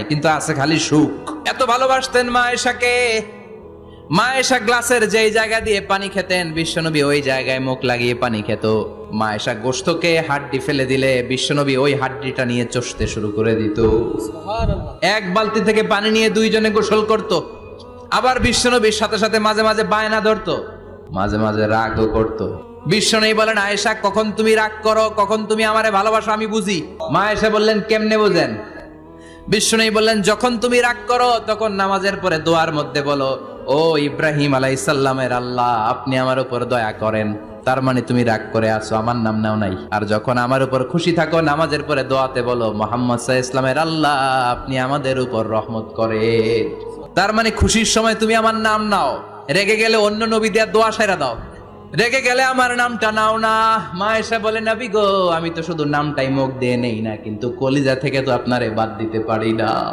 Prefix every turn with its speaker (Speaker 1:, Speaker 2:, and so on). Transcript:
Speaker 1: কিন্তু আছে খালি সুখ। এত ভালোবাসতেন মা আয়েশাকে। মা আয়েশা গ্লাসের যেই জায়গা দিয়ে পানি খেতেন, বিশ্বনবী ওই জায়গায় মুখ লাগিয়ে পানি খেত। মা আয়েশা গোশতকে হাড্ডি ফেলে দিলে বিশ্বনবী ওই হাড্ডিটা নিয়ে চষতে শুরু করে দিত। এক বালতি থেকে পানি নিয়ে দুইজনে গোসল করত। আবার বিশ্বনবীর সাথে সাথে মাঝে মাঝে বায়না ধরতো, মাঝে মাঝে রাগও করত। বিশ্বনবী বলেন, আয়েশা কখন তুমি রাগ করো, কখন তুমি আমারে ভালোবাসো আমি বুঝি। মা আয়েশা বললেন, কেমনে বুঝেন? বিশ্বনবী বললেন, যখন তুমি রাগ করো তখন নামাজের পরে দোয়ার মধ্যে বলো, ও ইব্রাহিম আলাইহিস সালামের আল্লাহ, আপনি আমার উপর দয়া করেন। তার মানে তুমি রাগ করে আছো, আমার নাম নাও নাই। আর যখন আমার উপর খুশি থাকো নামাজের পরে দোয়াতে বলো, মুহাম্মদ সাল্লাল্লাহু আলাইহি ওয়াসাল্লামের আল্লাহ, আপনি আমাদের উপর রহমত করেন। তার মানে খুশির সময় তুমি আমার নাম নাও, রেগে গেলে অন্য নবী দিয়ে দোয়া সাইরা দাও, রেগে গেলে আমার নামটা নাও না। মা আয়েশা বলে, নবী গো, আমি তো শুধু নামটাই মুখ দিয়ে নেই না, কিন্তু কলিজা থেকে তো আপনারে বাদ দিতে পারি না।